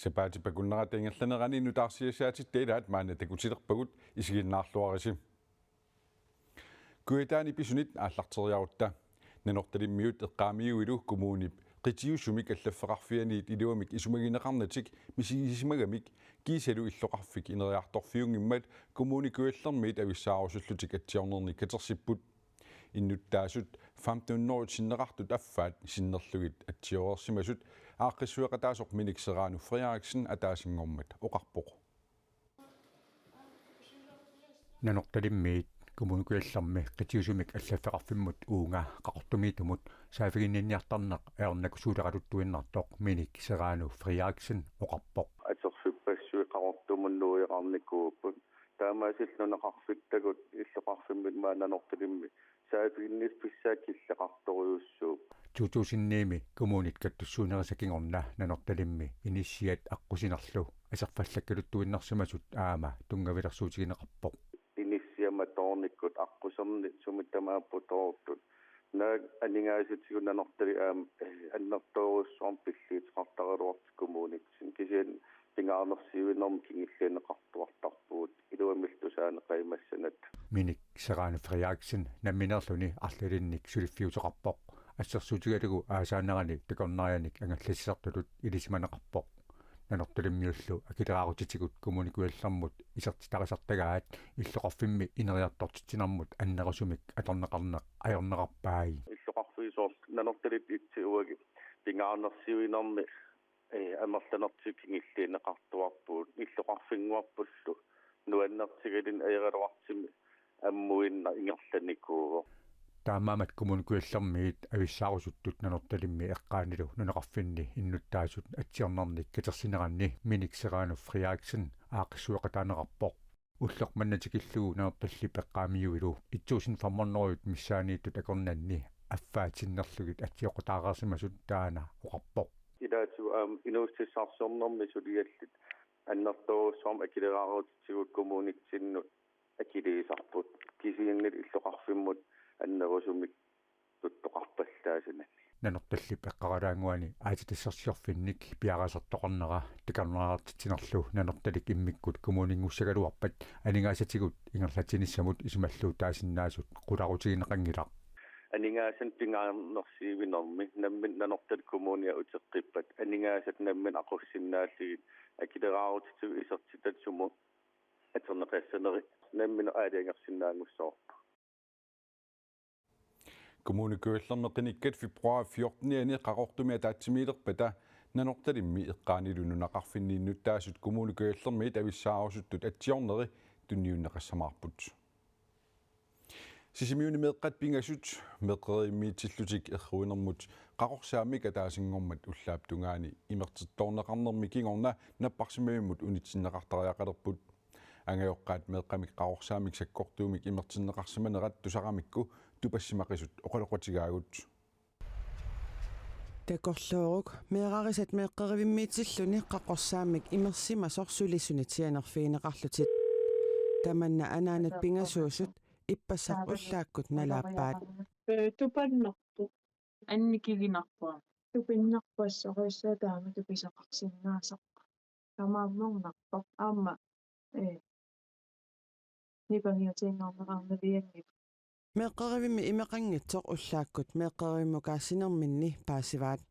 Сапаатипакуннерат ингерланерани нутаарсиасааtit таилаат маана такутилерпагут исигиннаарлуарисим куитаани писунит ааллартериарутта нанорталиммиут эққаамиуилу коммуунип qitiusumik аллаффеқарфианиит илуамик исумагинеқарнатик мисигисимагамик кисалу иллоқарфик инериарторфиунгиммат коммуникуаллермиит ависсаарусуллутик атсиорнерни катерсиппут иннуттаасут 1500 синнеқартут аффаат синнерлугит атсиорерсимасут ааққиссуеқатаасоқ миниксераану Фриариксен атаасингормат оқарпоқ нанорталиммиит коммуникуаллерми qitiusumik аллаффеқарфиммут уунга қақортумиитумут саафигинниартарнеқ аернаку суулеқалуттуиннартоқ миниксераану Фриариксен оқарпоқ атерфиппассуи қақортумуннуиақарникууппут таамаасиллунеқарфиттагут иллоқарфиммит маананорталимми саафигиннис писсааккиллеқарториуссуу тутусинниими коммунит каттуссуунерисакингорна нанорталимми инissиат аққусинерлу асерфаллаккалуттуиннарсимасут аама тунгавилерсуутигинеқарпоқ инissиама тоорниккут аққусерни сумиттамааппутооруттут наак анингааситсигунанортали аама аннерторуссуарм пиллиитеқартаралуарт коммунитсин кисиан пингаарнерсиуиннэрм кингиллианеқартуартарпуут илуамиллтусаанеқаймассанат миник сераана Фриариксен намминерлуни арлалинник сулиффиутеқарпоқ ассерсуутигалугу аасаанерани такорнарианик ангаллассисартулут илисиманеқарпоқ нанорталиммиуллу акилераарутитигут коммуникуаллермут исертитарисартагаат иллоқарфимми инериартортитинармут аннерусумик аторнеқарнеқ аёрнеқарпааи иллоқарфиисоор нанорталип итсиуаги пингаарнерсиуиннэрми амерланертик кингиллианеқартуарпуут иллоқарфингуарпуллу нуаннертигалин аералуартими аммуинна ингерланикууво таамаамат коммуникуаллермиит ависсаарусуттут нанорталимми эққаанилу нунеқарфинни иннуттаасут атсиорнарник катерсинеранни миниксераану Фриариксен аақиссуеқатаанеқарпоқ уллеқ маннатикиллугу нанерталлип эққаамиуилу итсуусин фарморнеруйут миссаанииттут акорнанни аффаатиннерлугит атсиоқатаареерсимасут таана оқарпоқ илаату инуустиссаарсуорнэрми сулиаллит аннэрторуссуарм акилераарутитсигут коммунитсиннут акилиисарпут кисииннит иллоқарфиммут аннерусумик туттоқарпаллаасинани нанерталлип эққаралаангуани аатитассерсиорфинник пиарасертоқарнера такарнераартитинерлу нанерталик иммиккут коммунингуссагалуарпат анингаасатигут ингерлатиниссамут исумаллуу таасиннаасут қуларутигинеқангилар анингаасан пингаарнерсиивинерми наммин нанортал коммуниа утеққиппат анингаасат наммин ақуссиннааллигит акилераарутитсу исертитатсуму атернеқассанери наммин аалиангерсиннаангуссоорпа kommunikuallerneqinikkат februar 14 qaqortumia taatsimiilerpata nanortalimmi eqqaanilununaqarfinniinnuttaasut kommunikuallermiit avissaarusuttut atsiorneri tunniunneqassamaarput sisimiuni meeqqat pingasut meqqeriimmiitillutik erruinermut qaqorsaamik ataasingormat ullaaptungaani imertittorneqarnermi kingorna napparsimaimmut unitsinneqartariaqalerput angajoqqaat meeqqamik qaqorsaamik sakkortuumik imertinneqarsimanerat tusaqamikku тупассимақисут оқалоқатигаагут такорлуурук меэрарисат меэққеривиммиитсиллуни қаққорсаамик имерсимасор сулисунитсианерфиинеқарлутит таманна анаанат пингасуусут иппассарпуллааккут налааппаат тупаннэрпу анникигинарпуа тупиннарпуассориссаа таама туписақарсиннаасаққа тамаамморнарпап аама нипангиатингорнеқарнавиангип меэққеривимми имеқангитсоқ уллааккут меэққериммукаассинерминни паасиваат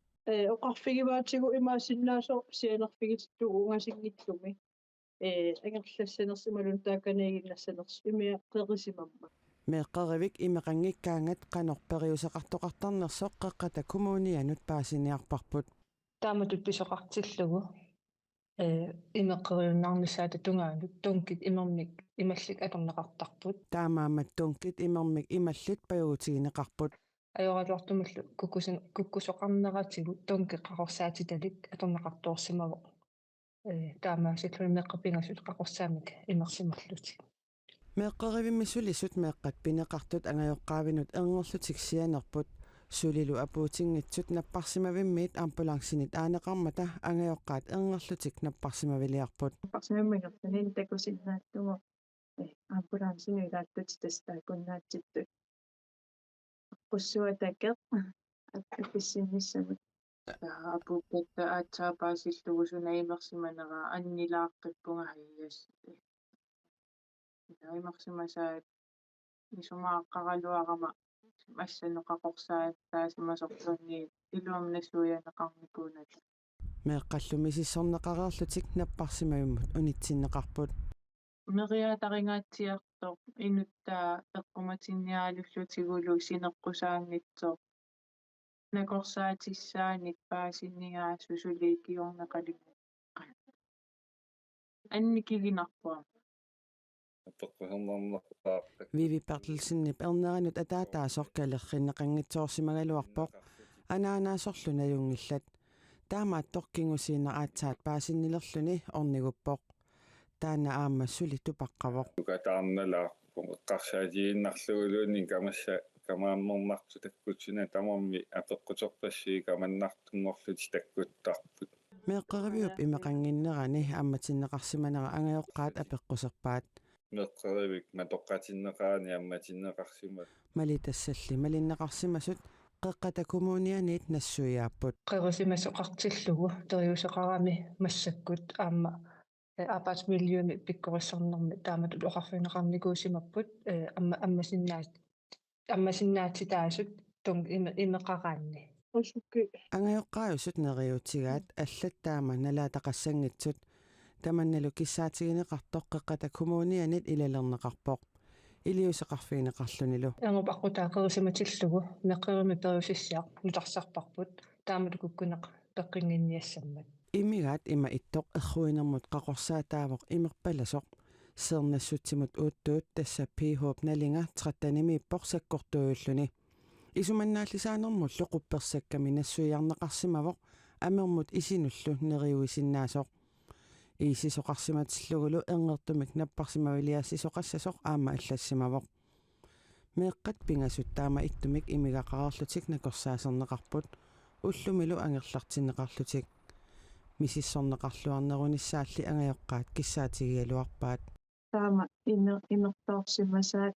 оқарфигиваатигу имаасиннаасо сианерфигитту унгасингиттуми ангерлассанерсималун таакканиагиннассанерс имиаққерисимамма меэққеривик имеқангиккаангат канорпериусеқартоқартарнерсоқ қеққата коммунианут паасиниарпарпут тааматут писоқартиллугу имеққериуннаарнissaата тунгаанут тункит имермик ималлик аторнеқартарпут таамаамат тункит имермик ималлит паюутигинеқарпут ajoralluartumullu kukkusoqarneratигу тунки қақорсаатиталик аторнеқартуорсимаво таамаасиллуни меққапингасут қақорсаамик имерсимерлути меэққеривимми сулисут меэққат пинеқартут ангайоққаавинут эрнерлутик сианерпут сулилу апуутингитсут наппарсимавиммиит ампулансинит аанеқармата ангайоққаат эрнерлутик наппарсимавилиарпут наппарсимавиммигертанин такусиннааттугу ампулансинуилааттут тастаакуннаатситту қуссуатакеқ апписсинниссамут апуккатта аатсаапаасиллугусуна имерсиманера аннилааққиппунга хайяс имерсимасаат исумааққаралуарама массанеқақорсаат таасимасорлунни илуамнасуянеқарникуунат меэққаллуми сиссорнеқареерлутик наппарсимавиммут унитсиннеқарпут мериатарингатсиартоқ инуттаа эққуматинниаалуллутигулу синеққусаангитсоо накорсаатиссаанит паасиннигаа сусулиикиорнеқалигу анникигинарпуа Vivi Bertelsen Berneranut ataataasоркалерринеқангитсоорсимагалуарпоқ анаанааsorlunajungillat таамаат торкингусиинераатсаат паасиннилерлүни орнигуппоқ таана аамассули тупаққавоқ тукатаарналаарпу эққарсаатииннарлугулуунни камасса камааммернарту таккутсина тамарми апеққутерпассии каманнартунгорлути таккуттарпут меэққаривиуп имеқангиннерани ааматиннеқарсиманера ангайоққаат апеққусерпаат меққаривик матоққатиннеқаани амматиннеқарсима малитассалли малиннеқарсимасут қеққатакумуунианиит нассуиааппут qerisimasoqartilllugu teriuseqarami massakкут аама апаатмиллиуми пиккориссорнэрми тааматут оқарфинеқарникуусимаппут аммасиннаати таасут тун имеқараанни усукки ангайоққаажусут нериутигаат аллаттаама налаатақассангитсут таманналу киссаатигинеқартоқ қеққатакумуунианит илалернеқарпоқ илиусеқарфинеқарлунилу ангопаққутаақерисиматиллугу меққерими периусиссиақ нутарсарпарпут таамату куккунеқ пеққингинниассаммат имигаат има иттоқ эрруинермут қақорсаатаавоқ имерпаласоқ сеернассутсимут уутtuut тасса пихоп налинга 13 иппоқ саккортуйуллуни исуманнааллисаанермуллу қупперсакками нассуиарнеқарсимавоқ амермут исинуллу нериуисиннаасоқ иисисоқарсиматиллугулу энгертумик наппарсимавилиассисоқассасоқ аама аллассимавоқ меэққат пингасут таама иттумик имигақарерлутик накорсаасернеқарпут уллумилу ангерлартиннеқарлутик мисиссорнеқарлуарнеруниссаалли ангайоққаат киссаатигиалуарпаат таама инертоорсимасаат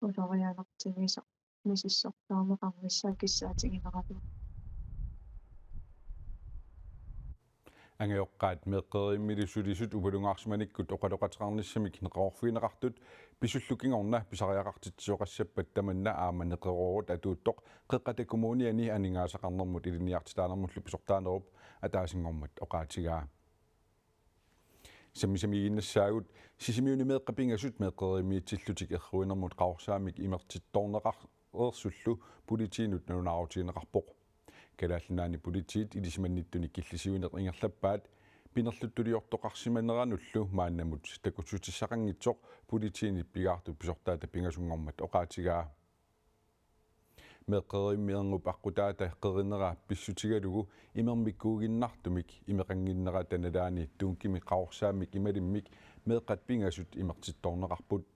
улорианертигисақ мисиссортаамеқармиссаа киссаатигинеқару ангайоққаат меэққериммилусулисут упалунгаарсиманиккут оқалоқатеқарниссамик неқаорфуинеқартут писуллукингорна писариақартитсиоқассаппат таманна аама неқерорут атууттоқ қеққатакумууниани анингаасақарнэрмут илиниартитаанермуллу писортаанеруп атаасингормат оқаатигаа самисамигиннассаагут сисимиуни меэққапингасут меэққеримиитсиллутик эрруинермут qaorsaamik имертиттоорнеқарерсуллу политиинут нунаарутигинеқарпоқ калааллинаани политиит илисиманниттуни киллисиуинеқ ингерлаппаат пинерлуттулиортоқарсиманерануллу мааннамут такутсутиссақангитсоқ политиинит пигаарту писортаата пингасунгормат оқаатигаа меққериммиернуп аққутаата қеринера писсутигалугу имермиккуугиннартумик имеқангиннера таналаани туункими qaorsaamik ималиммик меққат пингасут имертитторнеқарпут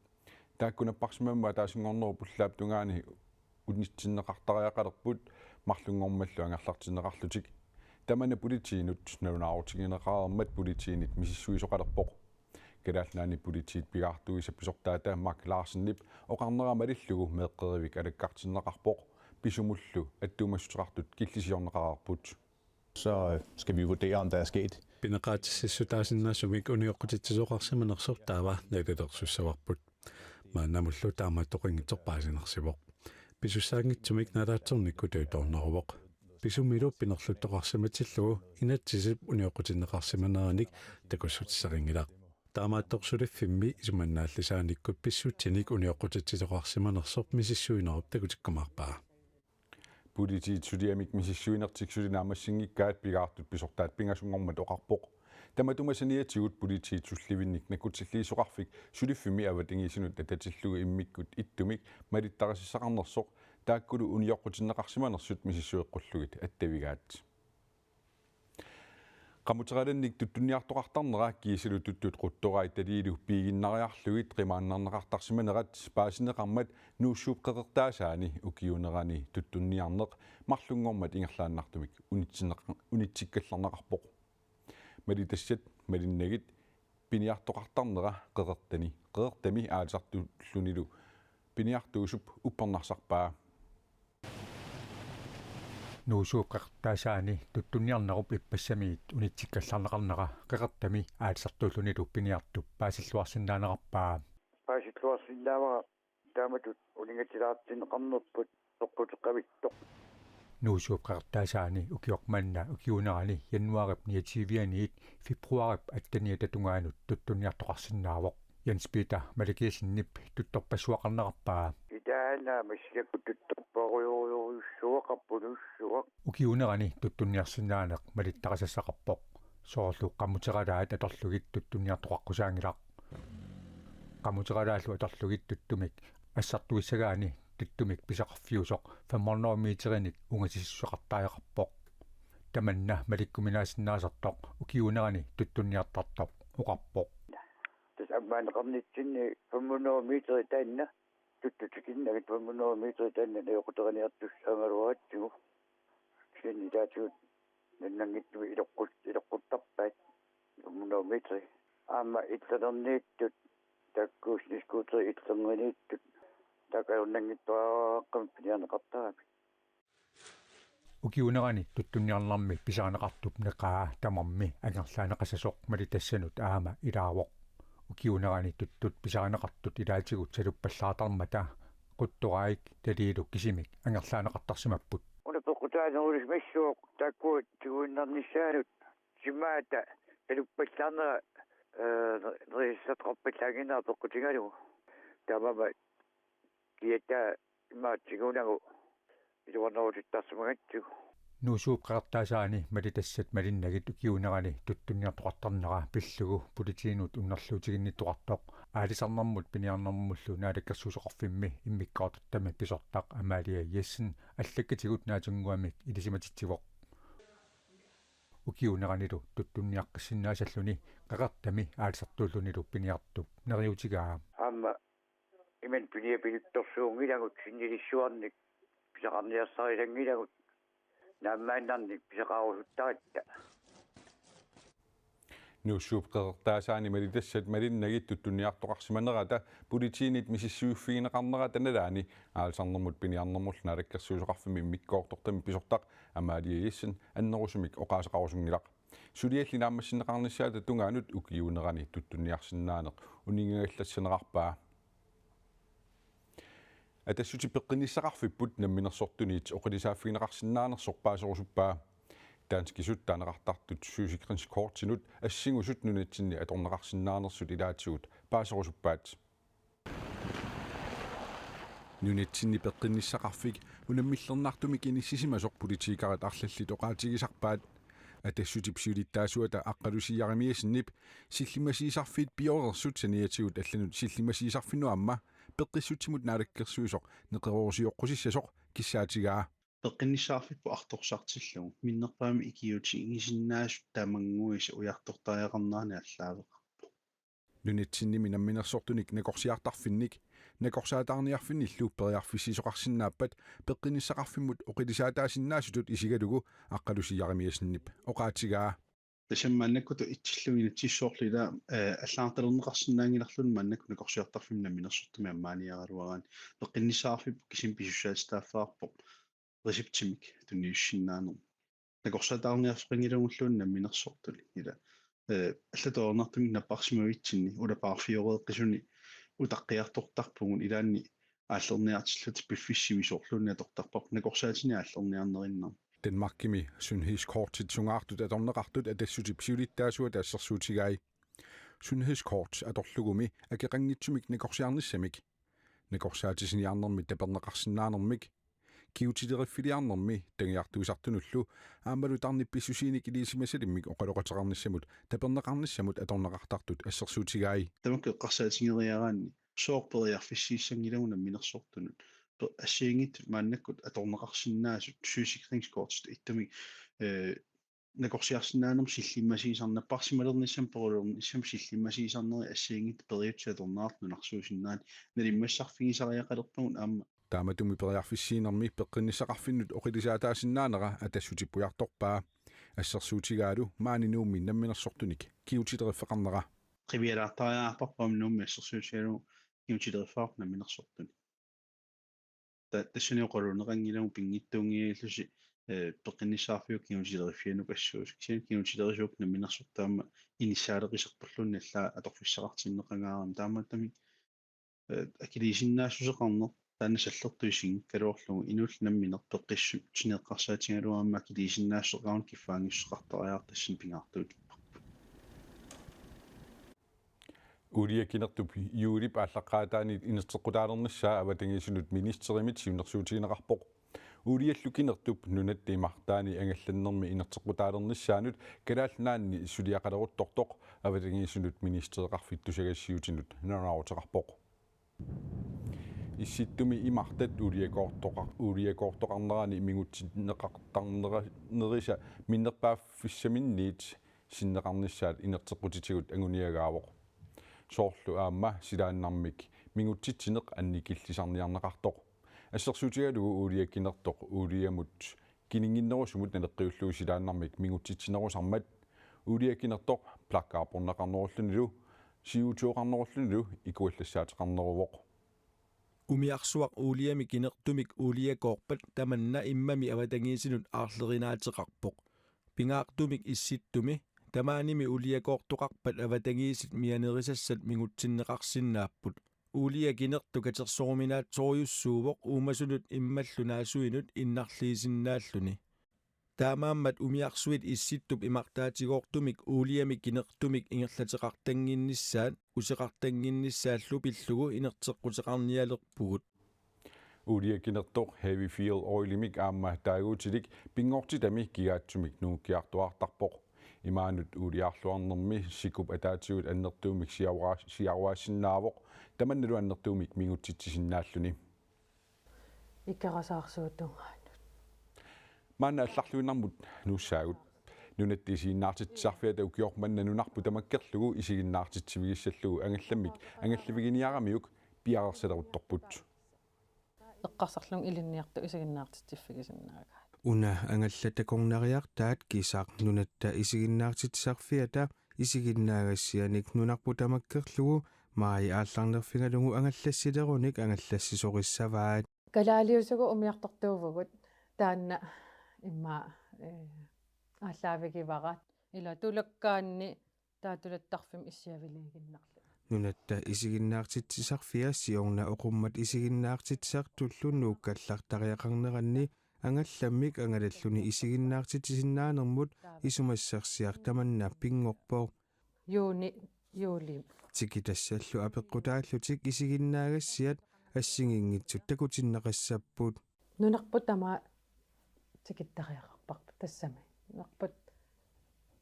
тааккунаппарсимамма таасингорнеру пуллааптунгаани унитсиннеқартариақалерпут марлунгормаллу ангерлартинеқарлутик тамана политиинут нунаарутигинеқарермат политиинит мисиссуисоқалерпоқ калаалнаани политиит пигаартуиса писортаата Марк Ларсеннип оқарнерамалиллугу меэққеривик алаккартинеқарпоқ писумуллу аттуумассутеқартут киллисиорнеқарерпут så skal vi vurdere, om der er sket. Пинеқаатиссутаасиннаасумик униоққутитсисоқарсиманерсор налерсуссаварпут маанамуллу таамааттоқингиторпаасинерсивоқ писуссаангитсумик налаатсорникку тауторнерувоқ писумилу пинерлуттоқарсиматиллугу инатсисип униоққутинеқарсиманераник такуссутиссарингилаа таамаатторсулиффимми исуманнааллисааниккут писсутсиник униоққутитсисоқарсиманерсоқ мисиссуинеруп такутиккумаарпаа политиит сулиамик мисиссуинертик сулинаамассингиккаат пигаартут писортаат пингасунгормат оқарпоқ таматумасаниатигут политиит сулливинник накутсиллиисоқарфик сулиффими аватингисинут тататиллугу иммиккут иттумик малиттарисиссақарнерсоқ тааккулу униоққутиннеқарсиманерсут мисиссуэққуллугит аттавигаат qamuteralannik tuttunniartoqartarnera kiisilu tuttut quttorai taliilu piiginnaриарлугит qimааннарнеқартарсиманерат паасинеқармат нуусsuup qeqertaasaani ukiunerani tuttunniarneq марлунгормат ингерлааннартумик унитсиккалларнеқарпоқ малитассат малиннагит пиниартоқартарнера qeqertami аасартуллунилу пиниартуусуп уппернарсарпаа nuusuuqqertaasаани tuttuniarnarup иппассамиит унитсиккалларнеқарнера қеқартами аатсартууллунилу пиниартуп паасиллуарсинаанеқарпаа паасиллуарсинаавара тааматут улингатилаартинеқарнерпут тоққутеққавиттоқ nuusuuqqertaasаани укиоқманна укиунерани януарип ниативианиит фебруарип аттания татунгаанут туттуниартоқарсинаавоқ Jens Peter маликиасиннип тутторпассуақарнеқарпаа итаана массиакку тутторпаруйоруйуссуақарпунуссуақ укиунерани туттуниарсинаанеқ малиттақасассақарпоқ соорлу қаммутералаат аторлугит туттуниартоқаққусаангилақ qammuteralaаллу аторлугит туттумик ассартуиссагаани туттумик писақарфиусоқ 500 метериник унгасиссуақартааяқарпоқ таманна маликкуминаасиннаасартоқ укиунерани туттуниартартоқ уқарпоқ тасаммаанеқарнитсинни 500 метери таанна туттутикиннагит 500 метери таанна неоқутераниартуссаангалуаатсигу синнитаатигут наннангиттуми илоққуттарпаат 500 метри аама итсанернииттут таккууснискуутери итсернерииттут такауннангиттуааққам пинианеқартаами укиунерани туттуниарнарми писаанеқартуп неқаа тамарми ангерлаанеқасасоқ малитассанут аама илаавоқ укиунерани туттут писаанеқартут илаатигут салуппаллаатармата қуттураик талиилу кисимик ангерлаанеқартарсимаппут унапеқутаанерулис массуоқ таккуут тигуиннарниссаанут симаата салуппаллаарнера рисатроппаллагинаа пеқутингалу тамама киата имаатсигунагу илуарнерутиттарсимагатсу nuusuuqqertaasаани малитассат малиннагит укиунерани туттуниартоқартарнера пиллугу политиинут уннерлуутигинниттоқартоқ аалисарнэрмут пиниарнэрмуллу наалаккерсуусоқарфимми иммиккаартаттами писортақ амаалия яссин аллаккатигут наатунгуамик илисиматитсивоқ укиунеранилу туттунниаққиссиннаасаллуни қақартами аалисартууллунилу пиниартуп нериутигаа аама имен пиния пилутторсуунгилагут синнилиссуарник писақарниассарилангилагут нааммааннарник писақарусуттаратта nuussuupqeqertaasaani malitassat malinнагит туттуниартоқарсиманерата политиинит мисиссууффигинеқарнера таналаани аалсарнэрмут пиниарнэрмул наалаккерсуусоқарфими миккоортортами писортақ амаалиаиссин аннерусумик оқаасеқарусунгилақ сулиаллинааммассинеқарниссаата тунгаанут укиунерани туттуниарсинаанеқ унингигаллассинеқарпаа атассути пеққиниссақарфиппут намминерсортуниит оқилисааффигинеқарсинаанерсорпаасерусуппаа таанскисут таанеқартартут сюсикринс коортинут ассингусут нунатсинни аторнеқарсинаанерсут илаатсигут паасерусуппаат нунатсинни пеққиниссақарфик унаммиллернаартумик иниссисимасоқ политикарат арлалли тоқаатигисарпаат атассутип сиулиттаасуата аққалусиярамиасиннип силлимасиисарфит биорерсут саниатигут алланут силлимасиисарфинуамма пеққиссутимут наалаккерсуусоқ неқерорусиоққусиссасоқ киссаатигаа пеққиннissаарфиппу артурсартиллугу миннерпаами икиути игисиннаасут таамангуис уяртортариақарнаани аллаавеқарпу нунатсинними намминерсортуник накорсиартарфинник накорсаатаарниарфинниллу периарфиссисоқарсинааппат пеққиниссақарфиммут оқилисаатаасиннаасутут исигалугу аққалусиярамиасиннип оқаатигаа тасаммааннаккуту итсиллугинатсиссоорлила аллаарталернеқарсинаангиларлун мааннакку накорсиартарфим намминерсортуми аммааниагалуагаан пеққиннissаарфиппу кисим писуссаастааффаарпо ресептимик тунниуссиннаанер накорсаатаарниарфингилугуллуун намминерсортули ила аллатоорнартумик наппарсимавитсинни улапаарфиореэққисуни утаққиартортарпугун илаанни ааллерниартиллут пиффиссимисоорлуунниа тортарпар накорсаатини ааллерниарнериннар Danmarkimi sundhedskortit sungaartut atorneqartut atassutip siulittaasuat assersuutigai sundhedskort atorlugumi akeqanngitsumik nakorsiarnissamik nakorsaatisiniarnermi taperneqarsinnaanermik kiutilerifiliarnermi tangiartuisartunullu aamalutarnippissusiinik iliisimasalimmik oqaloqateqarnissamut taperneqarnissamut atorneqartartut assersuutigai тамак эққарсаатингериараанни соорпериарфиссииссангилауна минерсортунут ассиингит мааннаккут аторнеқарсинаасут сюсикрингскоортст иттами накорсиарсинаанерм силлиммасиисарнаппарсималерниссам перулерни иссам силлиммасиисарнери ассиингит периутсиаторнаартну нарсуусиннаани налиммассарфигисариақалерпагун аама тааматуми периарфиссиинерми пеққиниссақарфиннут оқилисаатаасиннаанера атассутиппуярторпаа ассерсуутигаалу маанинуумми намминерсортуник киутилериффеқарнера қивиалаартариаарпарпам нуумми ассерсуутигалу киутилериффаар намминерсортуни тассуниоқалунеқангилагу пингиттуунгииллуси peqinnissaarfiu kiunutileriffianuk assuus kisian kiunutilerisuuk namminersortaama inissaalerqisartorlunni alla atorfissaqartinneqangaaram taamattami akiliisinnaassuseqarner таанасаллертуисин калуорлугу инуул намминер пеққиссут синеққарсаатингалуаама акилиисиннаассеқарун киффаангиссеқартариаар тасsin пингаартуут Uliakinertup juulip ааллаққаатаани инертеққутаалернссаа аватангисунут министеримит сиунерсуутигинеқарпоқ улиаллукинертуп нунатти имартаани ангалланнерми инертеққутаалернссаанут калаалнаанни иссулиақалеруттортоқ аватангисунут министереқарфиттусагассиутинут нунааутеқарпоқ исситтуми имартат улиакоортоқарнерани имигутсиннеқартарнериса миннерпааффиссаминниит синнеқарниссаат инертеққутитигут агуниагаавоқ соорлу аама силааннармик мигутситсинеқ анникиллисарниарнеқартоқ ассерсуутигалугу улиаккинертоқ улиамут кинингиннерусумут налеққиуллугу силааннармик мигутситсинерусармат улиаккинертоқ плаккаарпорнеқарнеруллунилу сиутуоқарнеруллунилу икуаллассаатеқарнерувоқ умиарсуақ уулиами кинертумик уулиакоорпат таманна иммами аватангиисинут аарлеринааteqarpoq пингаартумик исситтуми тамааними улиакоортоқарпат аватангиисит мианерисассат мигутсиннеқарсиннааппут уулиакинерту катерсоруминаат сориуссуувоқ уумасунут иммаллунаасуинут иннарлиисиннааллуни таамааммат умиарсуит исситтуп имартаатигоортумик уулиами кинертумик ингерлатеқартангиннissaат усеқартангиннissaаллу пиллугу инертеққутеқарниалерпугут улиаккинертоқ heavy fuel oilimik аама таагуутилик пингортитами кигаатсумик нууккиартуартарпоқ имаанут улиарлуарнерми сикуп атаатигут аннертуумик сиаруаассиннаавоқ таманналу аннертуумик мигутситсисиннааллуни иккарасаарсуутунгаанут манна алларлуиннармут нууссаагут нунаттисииннаартитсарфиата укиорманна нунарпу тамаккерлугу исигиннаартитсивигиссаллугу ангалламик пиарерсалерутторпут эққарсарлун илинниарту исигиннаартитсиффигисиннаагаа уна ангаллатакорнариартаат кисаақ нунатта исигиннаартитсарфиата исигиннаагассианик нунарпу тамаккерлугу маи аалларнерфингалугу ангаллассилеруник ангаллассисориссаваат калаалиусугу умиартортуувгут таанна имма ааллаавигиварат ила тулаккаанни таатулаттарфим иссиавилигиннарлу нунатта исигиннаартитсисарфиа сиорна оқуммат исигиннаартитсартуллу нууккаллартариақарнеранни ангалламмик ангалаллуни исигиннаартитсиннаанермут исумассерсиар таманна пингорпоо юули тикитассаллу апеққутааллутик исигиннаагассиат ассигингитсут такутиннеқассаппут нунарпут тама тикиттариақарпарпу тассами нунарпут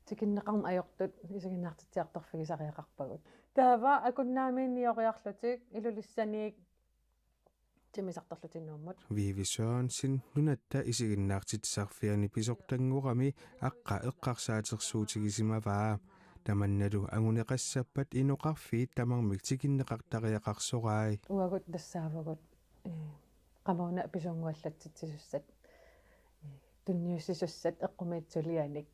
тикиннеқарн аёртут исигиннаартитсиарторфигисариақарпагут таава акуннаамиинниориарлутик илулиссаниик тимисарторлутиннууммут вивисоонсин нунатта исигиннаартитсарфиани писортангурами аққа эққарсаатерсуутигисимаваа таманналу агунеқассаппат иноқарфиит тамармик тикиннеқартариақарсораай уагут тассаавагут qamuna pisonguallatittisussat tunniussisussat eqqumiitsulianik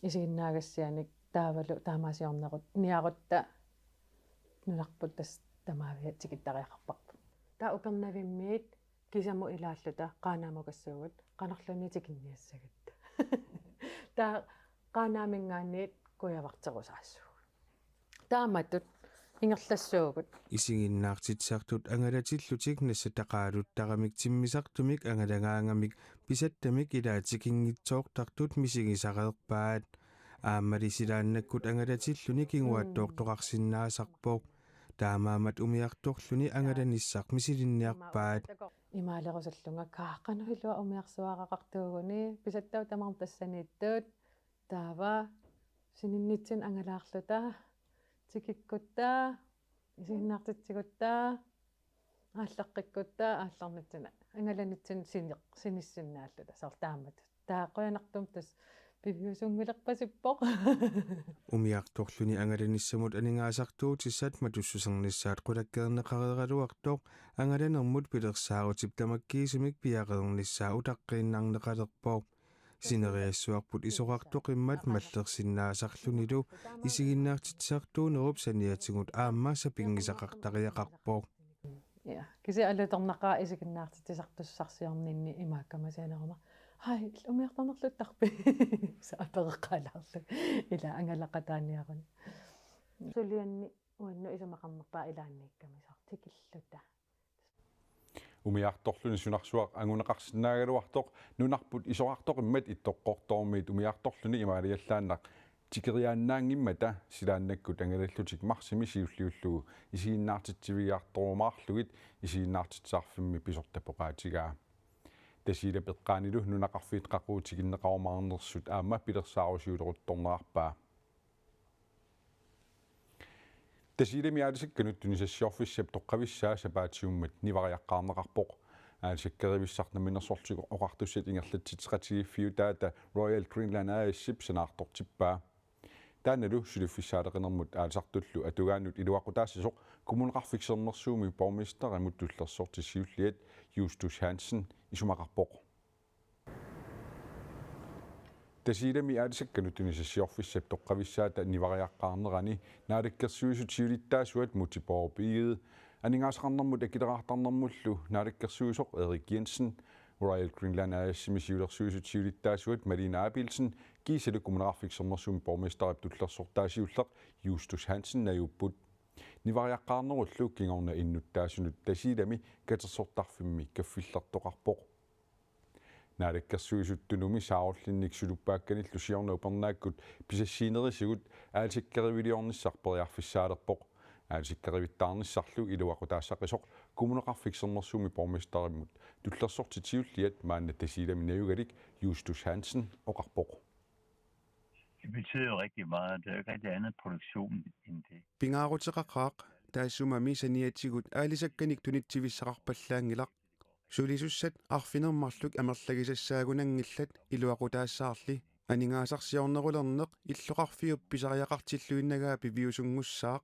isiginnaagassianik taavalu taamaasiornerut niarutta nunarput tas tamaavia tikittariaqarparpu taa upernavimmiit kisamu ilaalluta qaanaamugassuugut qanarluni tikinniassagatta taa qaanaamingaanniit kuyavarterusaassuugut taamatut ингерлассуугут исигиннаартитсартут ангалатиллутик нассатақаалуттарамик тиммисартумик ангалагаангамик писаттамик илаатикингитсооқтартут мисигисареерпаат ааммалисилааннаккут ангалатиллуни кингуаттоортоқарсиннаасарпоо таамаамат умиарторлуни ангаланиссақ мисилинниарпаат имаалерусаллунга кааққануилуа умиарсуарақартуугуни писаттау тамарм тассанииттуут таава сининнитсин ангалаарлута тикиккутта исигиннаартитсигутта ааллаққиккутта аалларнитсина ангаланитсин синиссиннааллута сартаамат тааққуянартум тас пивиусунгилерпасиппоқ умиарторлуни ангаланиссамут анингаасартуутиссат матуссусернissaат қулаккернеқарералуартоқ ангаланермут пилерсаарутип тамаккиисумик пиақернissaа утаққииннарнеқалерпоо синериассуарпут исоқартоқиммат маллерсиннаасарлунилу исигиннаартитсартуунеруп саниатигут ааммааса пингисақартариақарпоо я киси алутернақаа исигиннаартитсартуссарсиорнинни имааккамасианерума هاي الأميرتنرلو تربي سأبرقالارلو إلى أنغلقتانيارن سولياني وأنه إذا ما قمطا إلى أنك كما سأرتكلتا umiartorluni sunarsuaq angunaqarsinnaaгаluartoq nunarput isoqartoq immat ittoqqortormiit umiartorluni imaaliallaannaq tikeriaannaangimmata silaannakkut angalallutik marsimi siulliullugu isiinnaartitsivigaartorumaarlugit isiinnaartitsaarfimmi pisortapoqaatigaa tasila peqqaanilu nunaqarfiit qaquutiginneqarumaarnersut aamma pilersaarusiuleruttornerarpaa tasilami aalisakkanut tunisassioorfissap toqqavissaa sapaatiummat nivariaqqaarneqarpoq aalisakkerivissarnaminersortigu oqartussat ingerlatsitiqatigiffiu taata Royal Greenland Airship sanaartortippaa taanalu suluffissaaleqinermut aalisartullu atugaannut iluaqutaassisoq kommuneqarfiksernersuumi borgmester amutullersortisiulliat Justus Hansen isumaqarpoq tasilami aalisakkanut tunisassioorfissap toqqavissaata nivariaqqaarnerani naalikkersuisutiulittaasuat mutipoorpiigid aningaasaqarnermut akileraartarnermullu naalikkersuisoq Erik Jensen Royal Greenland Airship-siulersuisutiulittaasuat Malina Abilsen kiisalu kommuneqarfiksernersuumi borgmesterap tullersortaasiulleq Justus Hansen najupput nivariaqqaarnerullu kingorna innuttaasunut tasilami katersortarfimmi kaffillertoqarpoq naalikkersuisuttunumi saarullinnik suluppaakkanillu siorna upernaakkut pisassiinerisigut aalisikkeriviliornissarperiarfissaalerpoq aalisikkerivittarnissarlu iluaqutaassaqqisoq kommuneqarfiksernersuumi borgmesterimmut tullersortitiulliat maanna tasilami najugalik Justus Hansen oqarpoq Det betyder jo rigtig meget. Der er jo ikke rigtig andet produktion end det. Pingaarutiqaqaaq taassumami saniatigut aalisakkanik tunitsivissaqarpallaangilaq sulisussat arfinermarluk amerlagisassaagunangillat iluaqutaassaarli aningaasarsiornerulerneq illoqarfiuppisariaqartilluinnagaa piviusungussaaq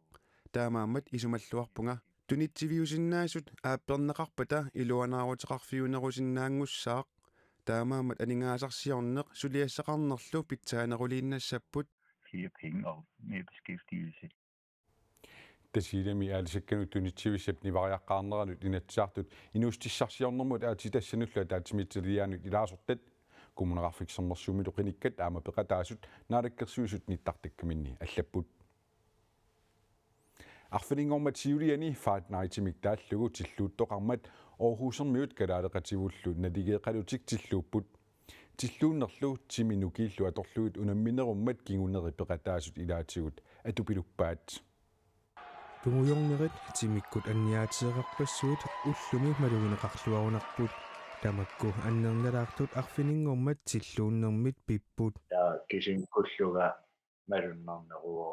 taamaammat isumalluarpunga tunitsiviusinnaasut aapperneqarpata iluanaaruteqarfiunerusinnaangussaaq taamaammat aningaasarsiorneq suliassaqarnerlu pitsaaneruliinnassaput Flere penge og mere beskæftigelse. tasilami aalisakkanut tunitsivissap nivariaqqaarneranut inatsaartut inuustissarsiornermut aatitassanullu taatimittiliaanut ilaasortat kommuneqarfiksernersuumi luqinikkat aama peqataasut naalikkersuisut nittartakkaminni allapput arfiningormat siuliani Fight Nightimik taallugu tilluuttoqarmat Aarhusermiut kalaaleqativullu naligeeqalutik tilluupput tilluunnerlu timinukiillu atorlugut unamminerummat kinguneri peqataasut ilaatigut atupiluppaat Tungujornerit timikkut anniaatiseqarpassuut ullumi malugineqarluarunarput tamakku annerngalaartut arfiningormat tilluunnermit pipput Der kisinkulluga malunnerneruo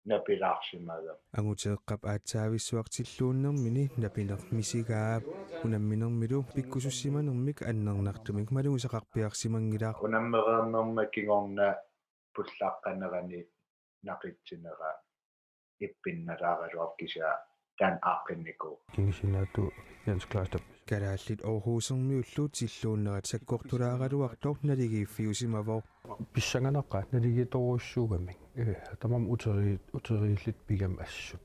napilaarsimaga anguteeqqap aatsaavissuartilluunnermini napinermisigaap unamminermilu pikkusussimanermik annernartumik malugisaqarpiarsimangilaaq unammereernerma kingorna pullaaqqanerani naqitsinera ippinnalaaqaluarkisa tan aaqinniku kingisinaatu Jens Kloster kalaallit Aarhusermiullu tilluunnerat sakkortulaaqaluartor naligiiffiusimavor писсанганаққа налигиторуссуугамик тамам утерииллит пигам ассут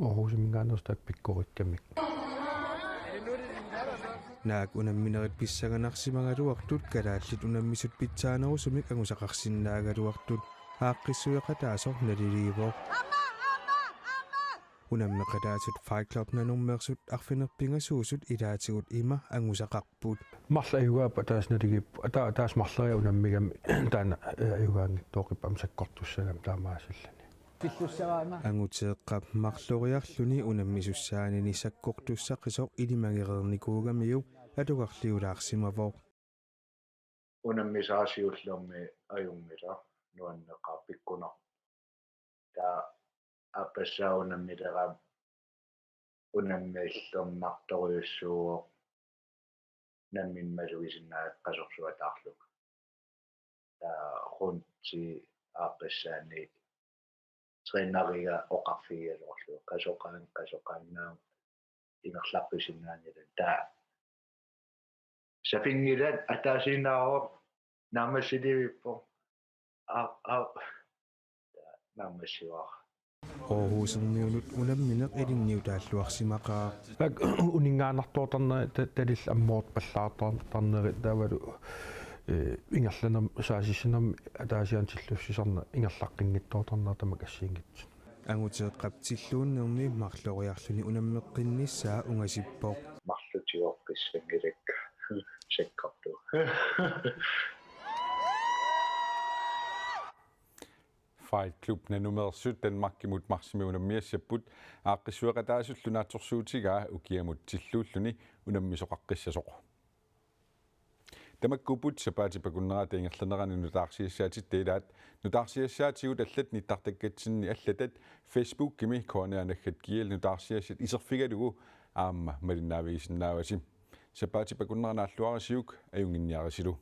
орусимингаанерстак пиккориккамик naak unamminerit pissanganarsimangaluartut kalaallit unammisut pitsaanerusumik angusaqarsinnaagaluartut aaqqissueqataasor naliliivor unammeqataasut Fight Club nanummersut arfinerpingasuusut ilaatigut ima angusaqarput марла аюгаапа таас налигип таас марлериа унаммигами таана аюгаангиттооқиппам саккортуссагам таамаасиллани anguteeqqap marloriarluni unammisussaanini sakkortussaqqisoq ilimangерерникуугамиу атугарлиулаарсимавоо unammisaasiullermi ajungmila nuanneqaa pikkuner taa appassaa unammilera unammiillernartoriussuuo namminmalugisinnaaqasorsuataarluk taa runti appassaani træneriga oqarfigalorlu qasoqaannaa ingerlappisinnaanilan taa safingilat ataasiinaaruq naamassiliivippo naamassiuar Aarhusermiunut unammineq ilinniutaalluarsimaqaa uningaanartuutarna talil ammoort pallaartarnerit taavalu ингерланам саасиссанам атаасиантиллуссисарна ингерлаққингиттоорторнаа тамак ассиингит ангутеэққап тиллууннерми марлориарлүни унаммеққинниссаа унгасиппоо марлутиоққиссангилак шеккарту Fight Club nummer 7 Danmark imod maksimummiassaput aaqqissuaqataasullunaatorsuutigaa ukiamut tilluulluni unammisoqaqqissasoq Tamakkuput sapaatipakunnerata ingerlanerani nutaarsiassaatit teelaat nutaarsiassaatigут аллат ниттартаккатсинни аллатат Facebook кими коонеанаггат киел нутаарсиассат исерфигалугу аама малиннаавигисиннааваси сапаатипакуннеранааллуарисиук аюнгинниарисилу